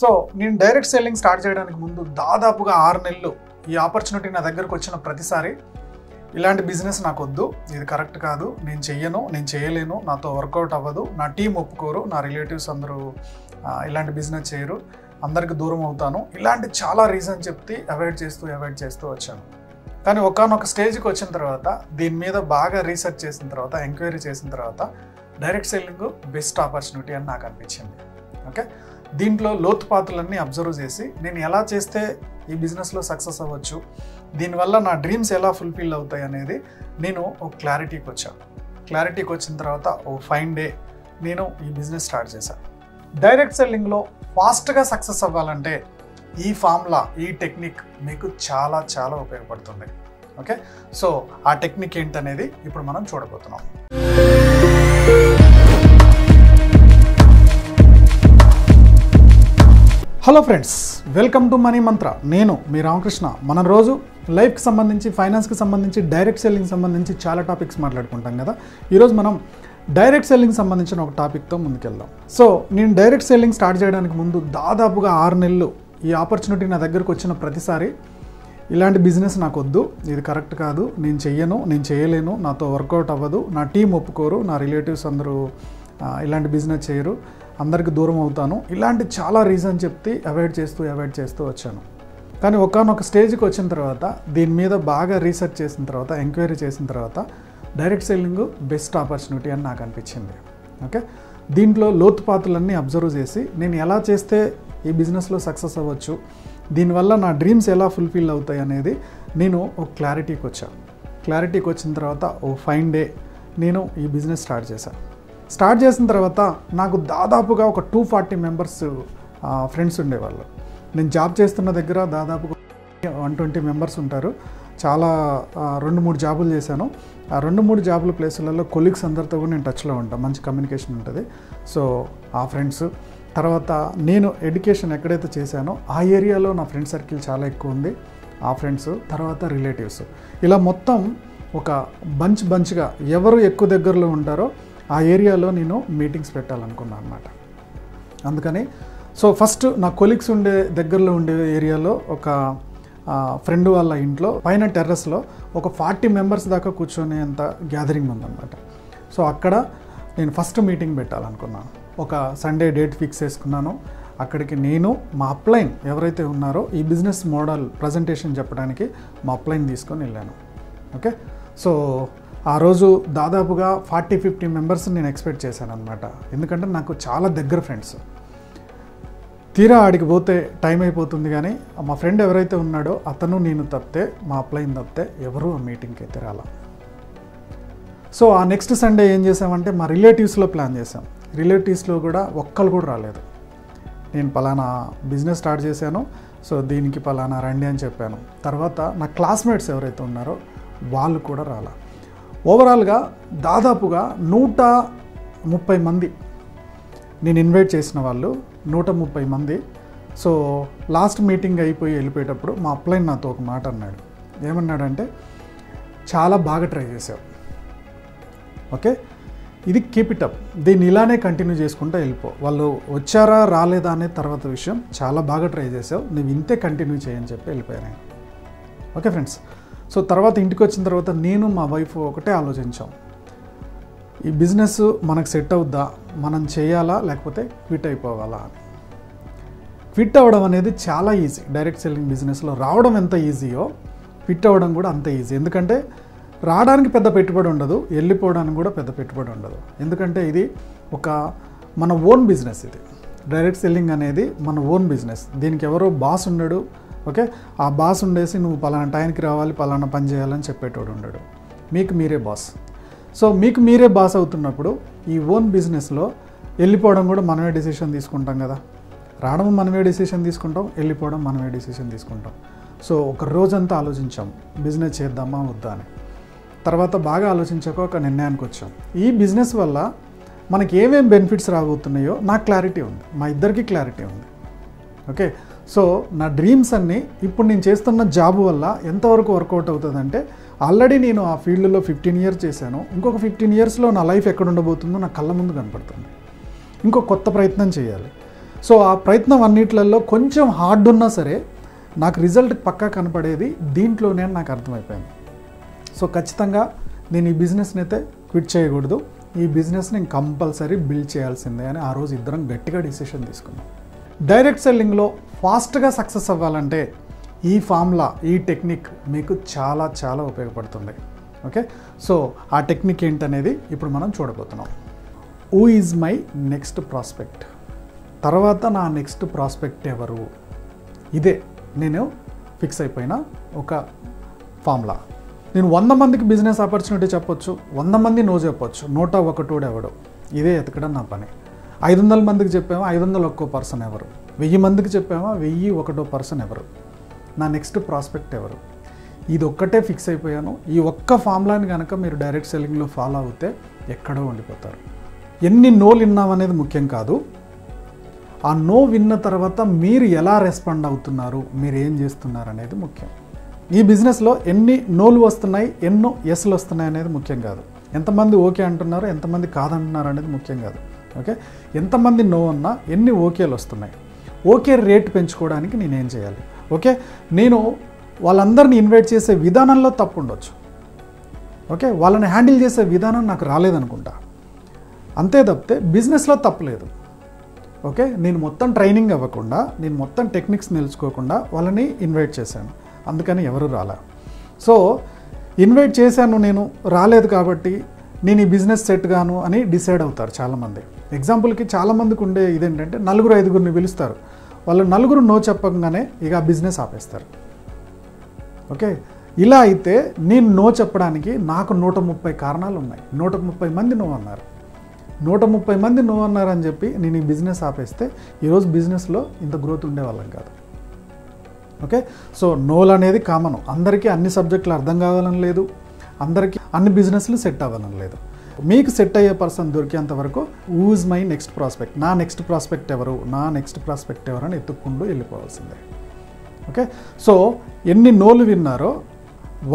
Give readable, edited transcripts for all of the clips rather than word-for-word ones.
So నేను direct selling start చేయడానికి ముందు దాదాపుగా 6 నెలలు ఈ ఆపర్చునిటీ నా దగ్గరకు వచ్చిన ప్రతిసారి ఇలాంటి బిజినెస్ నాకు వద్దు, ఇది కరెక్ట్ కాదు, నేను చెయ్యను, నేను చేయలేను, నాతో వర్కౌట్ అవ్వదు, నా టీం ఒప్పుకోరు, నా రిలేటివ్స్ అందరూ ఇలాంటి బిజినెస్ చేయరు, అందరికి దూరం అవుతాను, ఇలాంటి చాలా రీజన్ చెప్తే అవాయిడ్ చేస్తూ వచ్చాను. కానీ ఒకానొక స్టేజ్కి వచ్చిన తర్వాత దీని మీద బాగా రీసెర్చ్ చేసిన తర్వాత, ఎంక్వైరీ చేసిన తర్వాత డైరెక్ట్ సెల్లింగ్ బెస్ట్ ఆపర్చునిటీ అని నాకు అనిపించింది. ఓకే, దీంట్లో లోతుపాతులన్నీ అబ్జర్వ్ చేసి నేను ఎలా చేస్తే ఈ బిజినెస్లో సక్సెస్ అవ్వచ్చు, దీనివల్ల నా డ్రీమ్స్ ఎలా ఫుల్ఫిల్ అవుతాయి అనేది నేను ఒక క్లారిటీకి వచ్చిన తర్వాత ఓ ఫైన్ డే నేను ఈ బిజినెస్ స్టార్ట్ చేశాను. డైరెక్ట్ సెల్లింగ్లో ఫాస్ట్గా సక్సెస్ అవ్వాలంటే ఈ ఫార్ములా, ఈ టెక్నిక్ మీకు చాలా చాలా ఉపయోగపడుతుంది. ఓకే, సో ఆ టెక్నిక్ ఏంటనేది ఇప్పుడు మనం చూడబోతున్నాం. Hello friends, welcome to money మంత్ర. నేను మీ రామకృష్ణ. మనం రోజు లైఫ్కి సంబంధించి, ఫైనాన్స్కి సంబంధించి, డైరెక్ట్ సెల్లింగ్ సంబంధించి చాలా టాపిక్స్ మాట్లాడుకుంటాం కదా. ఈరోజు మనం డైరెక్ట్ సెల్లింగ్ సంబంధించిన ఒక టాపిక్తో ముందుకెళ్దాం. సో నేను డైరెక్ట్ సెల్లింగ్ స్టార్ట్ చేయడానికి ముందు దాదాపుగా 6 నెలలు ఈ ఆపర్చునిటీ నా దగ్గరకు వచ్చిన ప్రతిసారి ఇలాంటి బిజినెస్ నాకు వద్దు, ఇది కరెక్ట్ కాదు, నేను చెయ్యను, నేను చేయలేను, నాతో వర్కౌట్ అవ్వదు, నా టీం ఒప్పుకోరు, నా రిలేటివ్స్ అందరూ ఇలాంటి బిజినెస్ చేయరు, అందరికి దూరం అవుతాను, ఇలాంటి చాలా రీజన్ చెప్తే అవాయిడ్ చేస్తూ వచ్చాను. కానీ ఒకానొక స్టేజ్కి వచ్చిన తర్వాత దీని మీద బాగా రీసెర్చ్ చేసిన తర్వాత, ఎంక్వైరీ చేసిన తర్వాత డైరెక్ట్ సెల్లింగ్ బెస్ట్ ఆపర్చునిటీ అని నాకు అనిపించింది. ఓకే, దీంట్లో లోతుపాతులన్నీ అబ్జర్వ్ చేసి నేను ఎలా చేస్తే ఈ బిజినెస్లో సక్సెస్ అవ్వచ్చు, దీనివల్ల నా డ్రీమ్స్ ఎలా ఫుల్ఫిల్ అవుతాయి అనేది నేను ఒక క్లారిటీకి వచ్చిన తర్వాత ఓ ఫైన్ డే నేను ఈ బిజినెస్ స్టార్ట్ చేసిన తర్వాత నాకు దాదాపుగా ఒక 240 మెంబర్స్ ఫ్రెండ్స్ ఉండేవాళ్ళు. నేను జాబ్ చేస్తున్న దగ్గర దాదాపుగా 120 మెంబర్స్ ఉంటారు. చాలా 2-3 జాబులు చేశాను. ఆ 2-3 జాబుల ప్లేసులలో కొలీగ్స్ అందరితో కూడా నేను టచ్లో ఉంటాను, మంచి కమ్యూనికేషన్ ఉంటుంది. సో ఆ ఫ్రెండ్స్, తర్వాత నేను ఎడ్యుకేషన్ ఎక్కడైతే చేశానో ఆ ఏరియాలో నా ఫ్రెండ్ సర్కిల్ చాలా ఎక్కువ ఉంది. ఆ ఫ్రెండ్స్, తర్వాత రిలేటివ్స్, ఇలా మొత్తం ఒక బంచ్గా ఎవరు ఎక్కువ దగ్గరలో ఉంటారో ఆ ఏరియాలో నేను మీటింగ్స్ పెట్టాలనుకున్నాను అనమాట. అందుకని సో ఫస్ట్ నా కొలీగ్స్ ఉండే దగ్గరలో ఉండే ఏరియాలో ఒక ఫ్రెండ్ వాళ్ళ ఇంట్లో పైన టెర్రస్లో ఒక 40 మెంబర్స్ దాకా కూర్చొనేంత గ్యాదరింగ్ ఉందన్నమాట. సో అక్కడ నేను ఫస్ట్ మీటింగ్ పెట్టాలనుకున్నాను. ఒక సండే డేట్ ఫిక్స్ చేసుకున్నాను. అక్కడికి నేను మా అప్లైన్ ఎవరైతే ఉన్నారో ఈ బిజినెస్ మోడల్ ప్రజెంటేషన్ చెప్పడానికి మా అప్లైన్ తీసుకొని వెళ్ళాను. ఓకే, సో ఆ రోజు దాదాపుగా 40-50 మెంబర్స్ నేను ఎక్స్పెక్ట్ చేశాను అనమాట. ఎందుకంటే నాకు చాలా దగ్గర ఫ్రెండ్స్. తీరా ఆడికి పోతే టైం అయిపోతుంది, కానీ మా ఫ్రెండ్ ఎవరైతే ఉన్నాడో అతను నేను తప్పితే, మా అప్లైన్ తప్పితే ఎవరు ఆ మీటింగ్కి అయితే రాలా. సో ఆ నెక్స్ట్ సండే ఏం చేసామంటే మా రిలేటివ్స్లో ప్లాన్ చేసాం. రిలేటివ్స్లో కూడా ఒక్కరు కూడా రాలేదు. నేను పలానా బిజినెస్ స్టార్ట్ చేశాను, సో దీనికి పలానా రండి అని చెప్పాను. తర్వాత నా క్లాస్మేట్స్ ఎవరైతే ఉన్నారో వాళ్ళు కూడా రాలా. ఓవరాల్గా దాదాపుగా 130 మంది నేను ఇన్వైట్ చేసిన వాళ్ళు, 130 మంది. సో లాస్ట్ మీటింగ్ అయిపోయి వెళ్ళిపోయేటప్పుడు మా అప్లైన్ నాతో ఒక మాట అన్నాడు. ఏమన్నాడంటే, చాలా బాగా ట్రై చేసావు, ఓకే, ఇది కీప్ ఇట్ అప్, దీన్ని ఇలానే కంటిన్యూ చేసుకుంటూ వెళ్ళిపో. వాళ్ళు వచ్చారా రాలేదా అనే తర్వాత విషయం, చాలా బాగా ట్రై చేసావు, నువ్వు ఇంతే కంటిన్యూ చేయని చెప్పి వెళ్ళిపోయాను. ఓకే ఫ్రెండ్స్, సో తర్వాత ఇంటికి వచ్చిన తర్వాత నేను మా వైఫ్ ఒకటే ఆలోచించాం, ఈ బిజినెస్ మనకు సెట్ అవుద్దా, మనం చేయాలా లేకపోతే క్విట్ అయిపోవాలా అని. క్విట్ అవ్వడం అనేది చాలా ఈజీ. డైరెక్ట్ సెల్లింగ్ బిజినెస్లో రావడం ఎంత ఈజీయో క్విట్ అవ్వడం కూడా అంత ఈజీ. ఎందుకంటే రావడానికి పెద్ద పెట్టుబడి ఉండదు, వెళ్ళిపోవడానికి కూడా పెద్ద పెట్టుబడి ఉండదు. ఎందుకంటే ఇది ఒక మన ఓన్ బిజినెస్. ఇది డైరెక్ట్ సెల్లింగ్ అనేది మన ఓన్ బిజినెస్. దీనికి ఎవరో బాస్ ఉండడు. ఓకే, ఆ బాస్ ఉండేసి నువ్వు పలానా టైంకి రావాలి, పలానా పని చేయాలని చెప్పేటోడు ఉండడు. మీకు మీరే బాస్. సో మీకు మీరే బాస్ అవుతున్నప్పుడు ఈ ఓన్ బిజినెస్లో వెళ్ళిపోవడం కూడా మనమే డెసిషన్ తీసుకుంటాం కదా. రావడం మనమే డెసిషన్ తీసుకుంటాం, వెళ్ళిపోవడం మనమే డెసిషన్ తీసుకుంటాం. సో ఒక రోజంతా ఆలోచించాం బిజినెస్ చేద్దామా వద్దా అని. తర్వాత బాగా ఆలోచించాక ఒక నిర్ణయానికి వచ్చాం. ఈ బిజినెస్ వల్ల మనకి ఏమేమి బెనిఫిట్స్ రాబోతున్నాయో నాకు క్లారిటీ ఉంది, మా ఇద్దరికి క్లారిటీ ఉంది. ఓకే, సో నా డ్రీమ్స్ అన్నీ ఇప్పుడు నేను చేస్తున్న జాబ్ వల్ల ఎంతవరకు వర్కౌట్ అవుతుందంటే, ఆల్రెడీ నేను ఆ ఫీల్డ్లో 15 ఇయర్స్ చేశాను. ఇంకొక 15 ఇయర్స్లో నా లైఫ్ ఎక్కడ ఉండబోతుందో నా కళ్ళ ముందు కనపడుతుంది. ఇంకో కొత్త ప్రయత్నం చేయాలి. సో ఆ ప్రయత్నం అన్నిట్లలో కొంచెం హార్డ్ ఉన్నా సరే నాకు రిజల్ట్ పక్కా కనపడేది దీంట్లోనే నాకు అర్థమైపోయింది. సో ఖచ్చితంగా నేను ఈ బిజినెస్ని అయితే క్విట్ చేయకూడదు, ఈ బిజినెస్ని కంపల్సరీ బిల్డ్ చేయాల్సిందే అని ఆ రోజు ఇద్దరం గట్టిగా డిసిషన్ తీసుకున్నాం. డైరెక్ట్ సెల్లింగ్లో ఫాస్ట్గా సక్సెస్ అవ్వాలంటే ఈ ఫార్ములా, ఈ టెక్నిక్ మీకు చాలా చాలా ఉపయోగపడుతుంది. ఓకే, సో ఆ టెక్నిక్ ఏంటనేది ఇప్పుడు మనం చూడబోతున్నాం. Who is my next prospect, తర్వాత నా నెక్స్ట్ ప్రాస్పెక్ట్ ఎవరు, ఇదే నేను ఫిక్స్ అయిపోయిన ఒక ఫార్ములా. నేను 100 మందికి బిజినెస్ ఆపర్చునిటీ చెప్పొచ్చు, 100 మంది నో చెప్పొచ్చు, 101 ఎవడు, ఇదే ఎతకడం నా పని. 500 మందికి చెప్పామో 501 పర్సన్ ఎవరు, 1000 మందికి చెప్పామో 1001 పర్సన్ ఎవరు, నా నెక్స్ట్ ప్రాస్పెక్ట్ ఎవరు, ఇది ఒక్కటే ఫిక్స్ అయిపోయాను. ఈ ఒక్క ఫార్ములాని కనుక మీరు డైరెక్ట్ సెల్లింగ్లో ఫాలో అవుతే ఎక్కడో ఉండిపోతారు. ఎన్ని నోలు విన్నామనేది ముఖ్యం కాదు, ఆ నో విన్న తర్వాత మీరు ఎలా రెస్పాండ్ అవుతున్నారు, మీరు ఏం చేస్తున్నారు అనేది ముఖ్యం. ఈ బిజినెస్లో ఎన్ని నోలు వస్తున్నాయి, ఎన్నో ఎస్లు వస్తున్నాయి అనేది ముఖ్యం కాదు. ఎంతమంది ఓకే అంటున్నారు, ఎంతమంది కాదంటున్నారు అనేది ముఖ్యం కాదు. ఓకే, ఎంతమంది నో అన్నా ఎన్ని ఓకేలు వస్తున్నాయి, ఓకే రేట్ పెంచుకోవడానికి నేనేం చేయాలి. ఓకే, నేను వాళ్ళందరినీ ఇన్వైట్ చేసే విధానంలో తప్పు ఉండొచ్చు. ఓకే, వాళ్ళని హ్యాండిల్ చేసే విధానం నాకు రాలేదనుకుంటా, అంతే తప్పితే బిజినెస్లో తప్పులేదు. ఓకే, నేను మొత్తం ట్రైనింగ్ అవ్వకుండా, నేను మొత్తం టెక్నిక్స్ నేర్చుకోకుండా వాళ్ళని ఇన్వైట్ చేశాను, అందుకని ఎవరు రాలా. సో ఇన్వైట్ చేశాను, నేను రాలేదు కాబట్టి నేను ఈ బిజినెస్ సెట్ గాను అని డిసైడ్ అవుతారు చాలామంది. ఎగ్జాంపుల్కి చాలామందికి ఉండే ఇదేంటంటే 4-5 పిలుస్తారు, వాళ్ళు 4 నో చెప్పగానే ఇక ఆ బిజినెస్ ఆపేస్తారు. ఓకే, ఇలా అయితే నేను నో చెప్పడానికి నాకు 130 కారణాలు ఉన్నాయి. 130 మంది నో అన్నారు, 130 మంది నో అన్నారని చెప్పి నేను ఈ బిజినెస్ ఆపేస్తే ఈరోజు బిజినెస్లో ఇంత గ్రోత్ ఉండేవాళ్ళం కాదు. ఓకే, సో నోలు అనేది కామన్, అందరికీ అన్ని సబ్జెక్టులు అర్థం కావాలని లేదు, అందరికీ అన్ని బిజినెస్లు సెట్ అవ్వాలని లేదు. మీకు సెట్ అయ్యే పర్సన్ దొరికేంత వరకు who is my next prospect, నా నెక్స్ట్ ప్రాస్పెక్ట్ ఎవరు, నా నెక్స్ట్ ప్రాస్పెక్ట్ ఎవరు అని ఎత్తుక్కుంటూ వెళ్ళిపోవాల్సిందే. ఓకే, సో ఎన్ని నోలు విన్నారో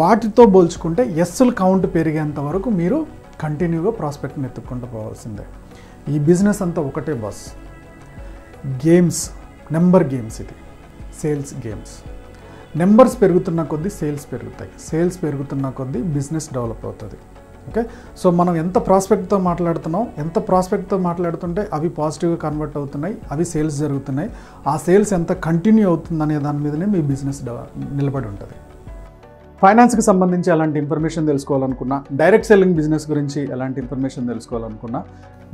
వాటితో పోల్చుకుంటే ఎస్సులు కౌంట్ పెరిగేంత వరకు మీరు కంటిన్యూగా ప్రాస్పెక్ట్ని ఎత్తుక్కుంటూ పోవాల్సిందే. ఈ బిజినెస్ అంతా ఒకటే బాస్, గేమ్స్, నెంబర్ గేమ్స్, ఇది సేల్స్ గేమ్స్. నెంబర్స్ పెరుగుతున్న కొద్దీ సేల్స్ పెరుగుతాయి, సేల్స్ పెరుగుతున్న కొద్దీ బిజినెస్ డెవలప్ అవుతుంది. ఓకే, సో మనం ఎంత ప్రాస్పెక్ట్తో మాట్లాడుతున్నాం, ఎంత ప్రాస్పెక్ట్తో మాట్లాడుతుంటే అవి పాజిటివ్గా కన్వర్ట్ అవుతున్నాయి, అవి సేల్స్ జరుగుతున్నాయి, ఆ సేల్స్ ఎంత కంటిన్యూ అవుతుందనే దాని మీదనే మీ బిజినెస్ నిలబడి ఉంటుంది. ఫైనాన్స్కి సంబంధించి ఎలాంటి ఇన్ఫర్మేషన్ తెలుసుకోవాలనుకున్నా, డైరెక్ట్ సెల్లింగ్ బిజినెస్ గురించి ఎలాంటి ఇన్ఫర్మేషన్ తెలుసుకోవాలనుకున్నా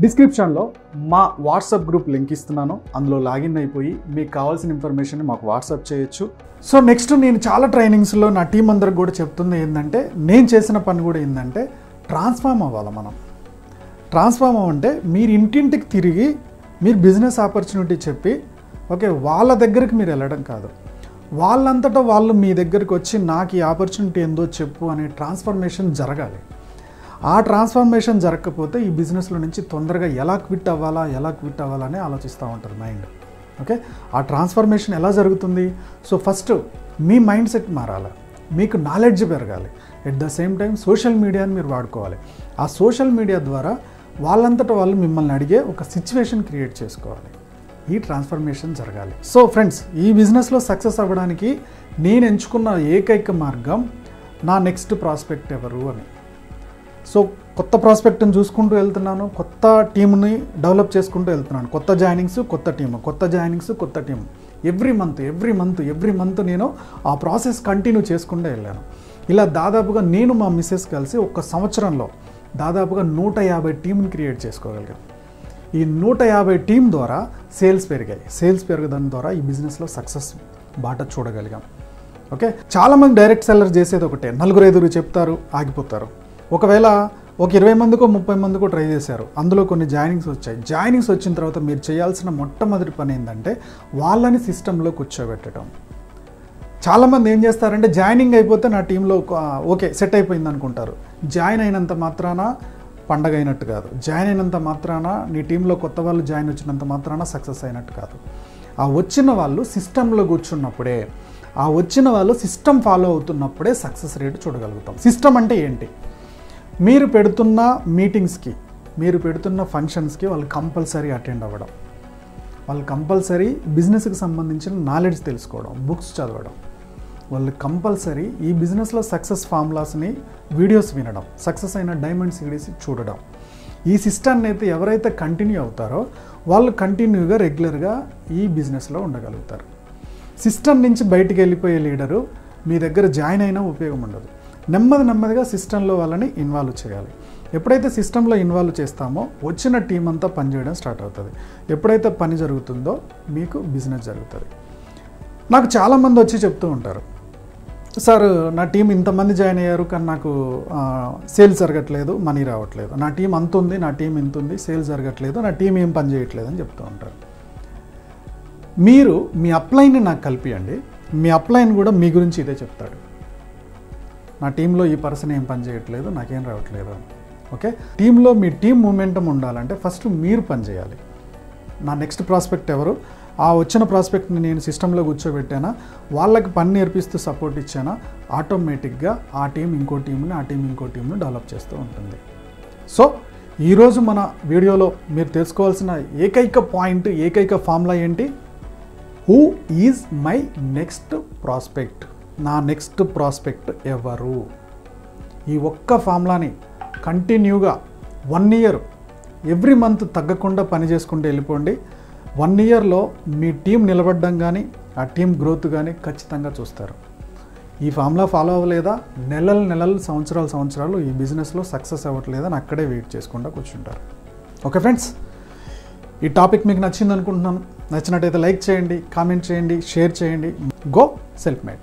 డిస్క్రిప్షన్లో మా వాట్సాప్ గ్రూప్ లింక్ ఇస్తున్నాను, అందులో లాగిన్ అయిపోయి మీకు కావాల్సిన ఇన్ఫర్మేషన్ మాకు వాట్సాప్ చేయొచ్చు. సో నెక్స్ట్ నేను చాలా ట్రైనింగ్స్లో నా టీం అందరికి కూడా చెప్తుంది ఏంటంటే, నేను చేసిన పని కూడా ఏంటంటే ట్రాన్స్ఫార్మ్ అవ్వాలి. మనం ట్రాన్స్ఫార్మ్ అవ్వంటే మీరు ఇంటింటికి తిరిగి మీరు బిజినెస్ ఆపర్చునిటీ చెప్పి ఓకే వాళ్ళ దగ్గరికి మీరు వెళ్ళడం కాదు, వాళ్ళంతటా వాళ్ళు మీ దగ్గరికి వచ్చి నాకు ఈ ఆపర్చునిటీ ఏందో చెప్పు అనే ట్రాన్స్ఫర్మేషన్ జరగాలి. ఆ ట్రాన్స్ఫర్మేషన్ జరగకపోతే ఈ బిజినెస్లో నుంచి తొందరగా ఎలా క్విట్ అవ్వాలా అని ఆలోచిస్తూ ఉంటారు మైండ్. ఓకే, ఆ ట్రాన్స్ఫర్మేషన్ ఎలా జరుగుతుంది? సో ఫస్ట్ మీ మైండ్ సెట్ మారాలి, మీకు నాలెడ్జ్ పెరగాలి, at the same time social మీడియాని మీరు వాడుకోవాలి. ఆ సోషల్ మీడియా ద్వారా వాళ్ళంతటా వాళ్ళు మిమ్మల్ని అడిగే ఒక సిచ్యువేషన్ క్రియేట్ చేసుకోవాలి, ఈ ట్రాన్స్ఫర్మేషన్ జరగాలి. సో ఫ్రెండ్స్, ఈ బిజినెస్లో సక్సెస్ అవ్వడానికి నేను ఎంచుకున్న ఏకైక మార్గం నా నెక్స్ట్ ప్రాస్పెక్ట్ ఎవరు అని. సో కొత్త ప్రాస్పెక్ట్ని చూసుకుంటూ వెళ్తున్నాను, కొత్త టీంని డెవలప్ చేసుకుంటూ వెళ్తున్నాను, కొత్త జాయినింగ్స్ కొత్త టీము ఎవ్రీ మంత్ నేను ఆ ప్రాసెస్ కంటిన్యూ చేసుకుంటూ వెళ్ళాను. ఇలా దాదాపుగా నేను మా మిస్సెస్ కలిసి ఒక సంవత్సరంలో దాదాపుగా 150 టీంని క్రియేట్ చేసుకోగలిగాం. ఈ 150 టీం ద్వారా సేల్స్ పెరిగాయి, సేల్స్ పెరగడం ద్వారా ఈ బిజినెస్లో సక్సెస్ బాట చూడగలిగాం. ఓకే, చాలామంది డైరెక్ట్ సెల్లర్ చేసేది ఒకటే, 4-5 చెప్తారు ఆగిపోతారు. ఒకవేళ ఒక 20 మందికో 30 మందికో ట్రై చేశారు, అందులో కొన్ని జాయినింగ్స్ వచ్చాయి. జాయినింగ్స్ వచ్చిన తర్వాత మీరు చేయాల్సిన మొట్టమొదటి పని ఏంటంటే వాళ్ళని సిస్టంలో కూర్చోబెట్టడం. చాలామంది ఏం చేస్తారంటే జాయినింగ్ అయిపోతే నా టీంలో ఓకే సెట్ అయిపోయింది అనుకుంటారు. జాయిన్ అయినంత మాత్రాన పండగ అయినట్టు కాదు, జాయిన్ అయినంత మాత్రాన నీ టీంలో కొత్త వాళ్ళు జాయిన్ వచ్చినంత మాత్రాన సక్సెస్ అయినట్టు కాదు. ఆ వచ్చిన వాళ్ళు సిస్టంలో కూర్చున్నప్పుడే, ఆ వచ్చిన వాళ్ళు సిస్టమ్ ఫాలో అవుతున్నప్పుడే సక్సెస్ రేట్ చూడగలుగుతాం. సిస్టమ్ అంటే ఏంటి? మీరు పెడుతున్న మీటింగ్స్కి, మీరు పెడుతున్న ఫంక్షన్స్కి వాళ్ళు కంపల్సరీ అటెండ్ అవ్వడం. వాళ్ళు కంపల్సరీ బిజినెస్కి సంబంధించిన నాలెడ్జ్ తెలుసుకోవడం, బుక్స్ చదవడం, వాళ్ళు కంపల్సరీ ఈ బిజినెస్లో సక్సెస్ ఫార్ములాస్ని వీడియోస్ వినడం, సక్సెస్ అయిన డైమండ్ సిరీస్ చూడడం. ఈ సిస్టాన్ని అయితే ఎవరైతే కంటిన్యూ అవుతారో వాళ్ళు కంటిన్యూగా రెగ్యులర్గా ఈ బిజినెస్లో ఉండగలుగుతారు. సిస్టమ్ నుంచి బయటికి వెళ్ళిపోయే లీడరు మీ దగ్గర జాయిన్ అయినా ఉపయోగం ఉండదు. నెమ్మదిగా సిస్టంలో వాళ్ళని ఇన్వాల్వ్ చేయాలి. ఎప్పుడైతే సిస్టంలో ఇన్వాల్వ్ చేస్తామో వచ్చిన టీం అంతా పనిచేయడం స్టార్ట్ అవుతుంది. ఎప్పుడైతే పని జరుగుతుందో మీకు బిజినెస్ జరుగుతుంది. నాకు చాలామంది వచ్చి చెప్తూ ఉంటారు, సార్ నా టీం ఇంతమంది జాయిన్ అయ్యారు కానీ నాకు సేల్స్ జరగట్లేదు, మనీ రావట్లేదు, నా టీం అంత ఉంది, నా టీం ఇంత ఉంది, సేల్స్ జరగట్లేదు, నా టీం ఏం పని చేయట్లేదు అని చెప్తూ ఉంటారు. మీరు మీ అప్లైన్ని నాకు కలిపియండి, మీ అప్లైన్ కూడా మీ గురించి ఇదే చెప్తాడు. నా టీంలో ఈ పర్సన్ ఏం పని చేయట్లేదు, నాకేం రావట్లేదు అని. ఓకే, టీంలో మీ టీం మూమెంటం ఉండాలంటే ఫస్ట్ మీరు పని చేయాలి. నా నెక్స్ట్ ప్రాస్పెక్ట్ ఎవరు, ఆ వచ్చిన ప్రాస్పెక్ట్ని నేను సిస్టంలో కూర్చోబెట్టానా, వాళ్ళకి పని నేర్పిస్తూ సపోర్ట్ ఇచ్చానా, ఆటోమేటిక్గా ఆ టీం ఇంకో టీంని డెవలప్ చేస్తూ ఉంటుంది. సో ఈరోజు మన వీడియోలో మీరు తెలుసుకోవాల్సిన ఏకైక ఫార్ములా ఏంటి? Who is my next prospect, నా నెక్స్ట్ ప్రాస్పెక్ట్ ఎవరు? ఈ ఒక్క ఫార్ములాని కంటిన్యూగా 1 year ఎవ్రీ మంత్ తగ్గకుండా పని చేసుకుంటూ వెళ్ళిపోండి. 1 yearలో మీ టీం నిలబడడం కానీ ఆ టీం గ్రోత్ కానీ ఖచ్చితంగా చూస్తారు. ఈ ఫార్ములా ఫాలో అవ్వలేదా, నెలలు సంవత్సరాలు ఈ బిజినెస్లో సక్సెస్ అవ్వట్లేదని అక్కడే వెయిట్ చేసుకుంటూ కూర్చుంటారు. ఓకే ఫ్రెండ్స్, ఈ టాపిక్ మీకు నచ్చింది అనుకుంటున్నాను. నచ్చినట్టయితే లైక్ చేయండి, కామెంట్ చేయండి, షేర్ చేయండి. Go self made.